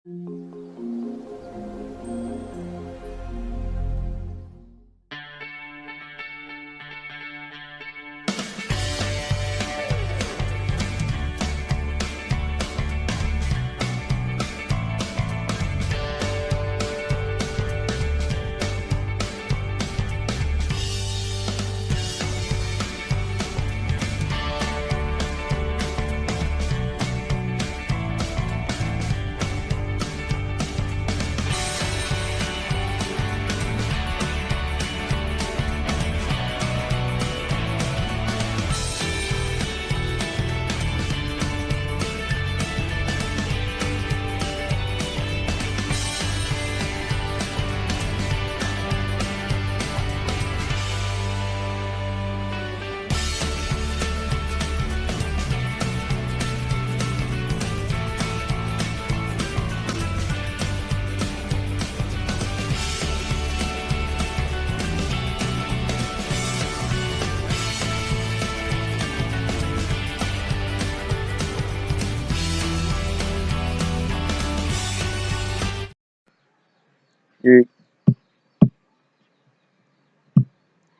Yuk,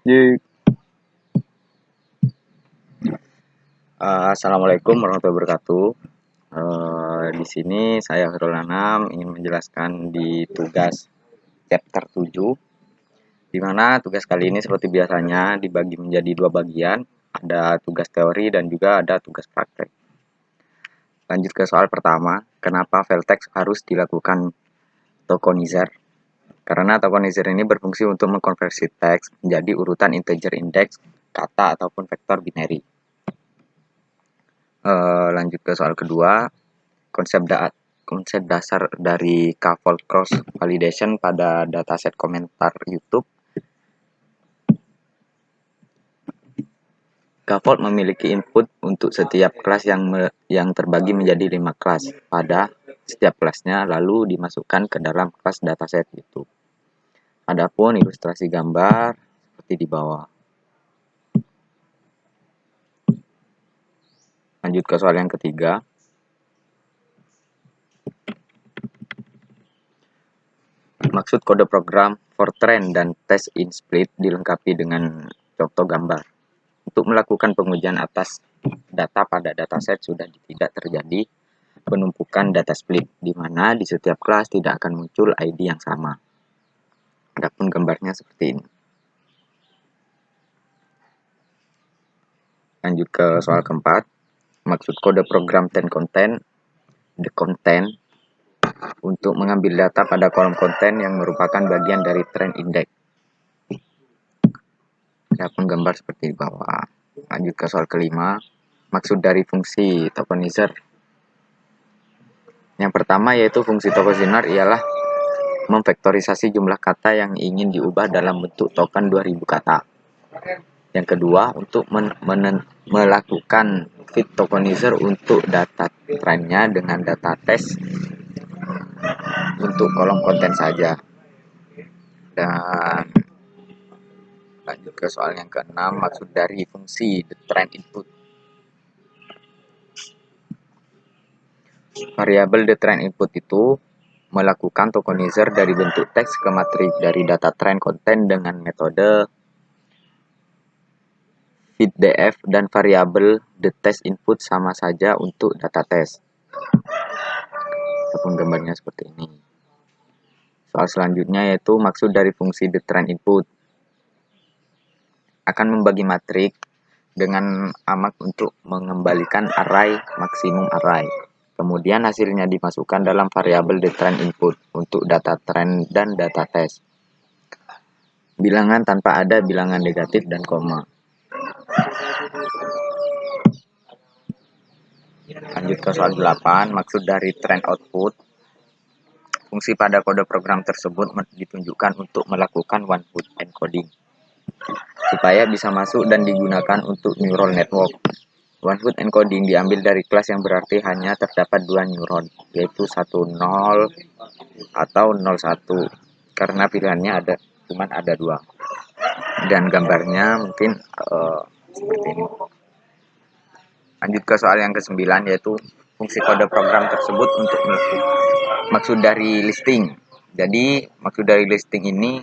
yuk. Assalamualaikum warahmatullahi wabarakatuh. Di sini saya Khairul Anam ingin menjelaskan di tugas chapter 7, di mana tugas kali ini seperti biasanya dibagi menjadi dua bagian, ada tugas teori dan juga ada tugas praktek. Lanjut ke soal pertama, kenapa file text harus dilakukan tokenizer? Karena tokenizer ini berfungsi untuk mengkonversi teks menjadi urutan integer index, kata, ataupun vektor binary. Lanjut ke soal kedua, konsep dasar dari K-fold cross validation pada dataset komentar YouTube. K-fold memiliki input untuk setiap kelas yang terbagi menjadi 5 kelas pada setiap kelasnya, lalu dimasukkan ke dalam kelas dataset YouTube. Adapun ilustrasi gambar seperti di bawah. Lanjut ke soal yang ketiga. Maksud kode program Fortran dan test in split dilengkapi dengan contoh gambar. Untuk melakukan pengujian atas data pada dataset sudah tidak terjadi penumpukan data split, di mana di setiap kelas tidak akan muncul ID yang sama. Adapun gambarnya seperti ini. Lanjut ke soal keempat. Maksud kode program content, the content, untuk mengambil data pada kolom konten yang merupakan bagian dari trend index. Adapun gambar seperti di bawah. Lanjut ke soal kelima. Maksud dari fungsi tokenizer. Yang pertama yaitu fungsi tokenizer ialah memvektorisasi jumlah kata yang ingin diubah dalam bentuk token 2000 kata. Yang kedua, untuk melakukan fit tokenizer untuk data trendnya dengan data test untuk kolom konten saja. Dan lanjut ke soal yang keenam, maksud dari fungsi the trend input. Variabel the trend input itu melakukan tokenizer dari bentuk teks ke matrik dari data trend konten dengan metode fitdf, dan variabel the test input sama saja untuk data test. Ataupun gambarnya seperti ini. Soal selanjutnya yaitu maksud dari fungsi the trend input. Akan membagi matrik dengan amak untuk mengembalikan array maksimum array. Kemudian hasilnya dimasukkan dalam variabel the trend input untuk data trend dan data test. Bilangan tanpa ada bilangan negatif dan koma. Lanjut ke soal 8, maksud dari trend output. Fungsi pada kode program tersebut ditunjukkan untuk melakukan one-hot encoding, supaya bisa masuk dan digunakan untuk neural network. One-hot encoding diambil dari kelas yang berarti hanya terdapat 2 neuron, yaitu 10 atau 01, karena pilihannya cuma ada 2. Dan gambarnya mungkin seperti ini. Lanjut ke soal yang ke-9 yaitu fungsi kode program tersebut untuk maksud dari listing. Jadi maksud dari listing ini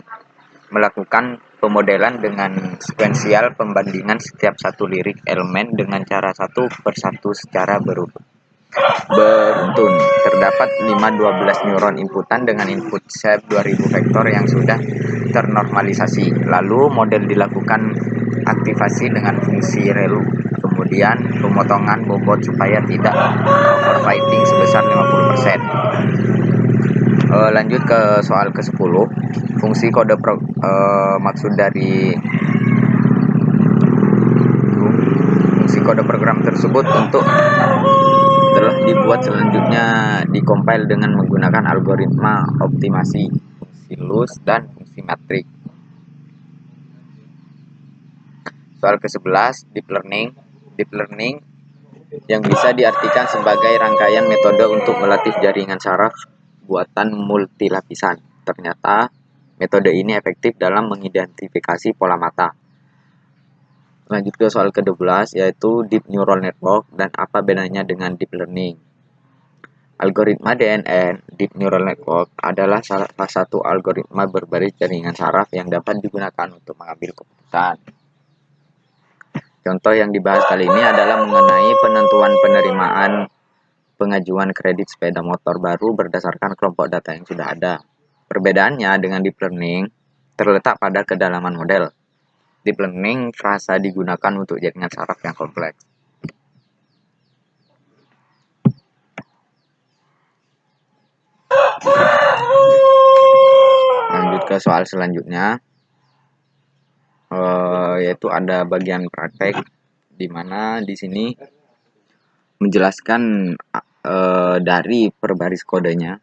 melakukan pemodelan dengan sekuensial pembandingan setiap satu lirik elemen dengan cara satu persatu secara beruntun. Terdapat 512 neuron inputan dengan input shape 2000 vektor yang sudah ternormalisasi. Lalu model dilakukan aktivasi dengan fungsi ReLU. Kemudian pemotongan bobot supaya tidak overfitting sebesar 50%. Lanjut ke soal ke-10. Fungsi kode maksud dari fungsi kode program tersebut untuk telah dibuat selanjutnya dikompil dengan menggunakan algoritma optimasi fungsi loss dan fungsi matrik. Soal ke-11, deep learning. Deep learning yang bisa diartikan sebagai rangkaian metode untuk melatih jaringan saraf buatan multilapisan. Ternyata metode ini efektif dalam mengidentifikasi pola mata. Lanjut ke soal ke-12, yaitu deep neural network dan apa bedanya dengan deep learning. Algoritma DNN, Deep Neural Network, adalah salah satu algoritma berbasis jaringan saraf yang dapat digunakan untuk mengambil keputusan. Contoh yang dibahas kali ini adalah mengenai penentuan penerimaan pengajuan kredit sepeda motor baru berdasarkan kelompok data yang sudah ada. Perbedaannya dengan deep learning terletak pada kedalaman model. Deep learning frasa digunakan untuk jaringan saraf yang kompleks. Lanjut ke soal selanjutnya, yaitu ada bagian praktek di mana di sini menjelaskan dari per baris kodenya.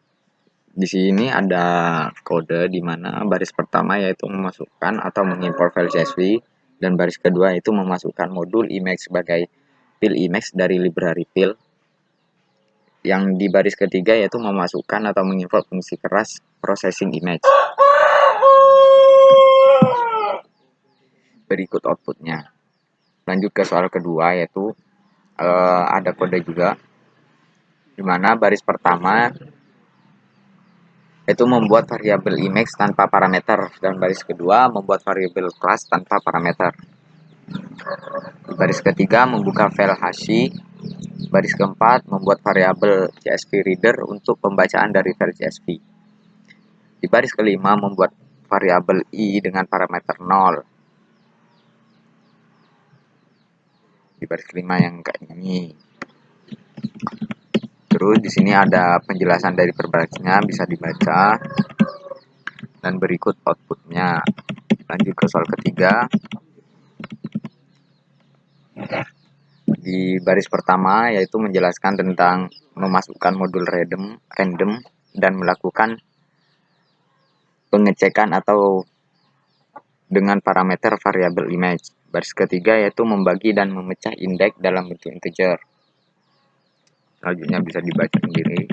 Di sini ada kode di mana baris pertama yaitu memasukkan atau mengimport file CSV dan baris kedua itu memasukkan modul image sebagai file image dari library file. Yang di baris ketiga yaitu memasukkan atau mengimport fungsi keras processing image. Berikut outputnya. Lanjut ke soal kedua yaitu ada kode juga di mana baris pertama itu membuat variabel image tanpa parameter dan baris kedua membuat variabel class tanpa parameter. Di baris ketiga membuka file hashi. Baris keempat membuat variabel CSV reader untuk pembacaan dari file CSV. Di baris kelima membuat variabel i dengan parameter 0. Di baris kelima yang kayak ini. Terus di sini ada penjelasan dari perbarisnya, bisa dibaca dan berikut outputnya. Lanjut ke soal ketiga. Di baris pertama yaitu menjelaskan tentang memasukkan modul random dan melakukan pengecekan atau dengan parameter variabel image. Baris ketiga yaitu membagi dan memecah indeks dalam bentuk integer. Selanjutnya bisa dibaca sendiri.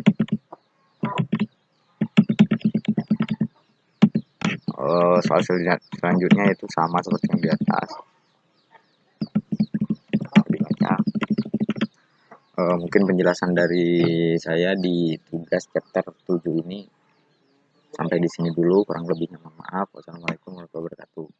Soal selanjutnya itu sama seperti yang di atas. Dibaca. Mungkin penjelasan dari saya di tugas chapter 7 ini sampai di sini dulu, kurang lebihnya mohon maaf. Wassalamualaikum warahmatullahi wabarakatuh.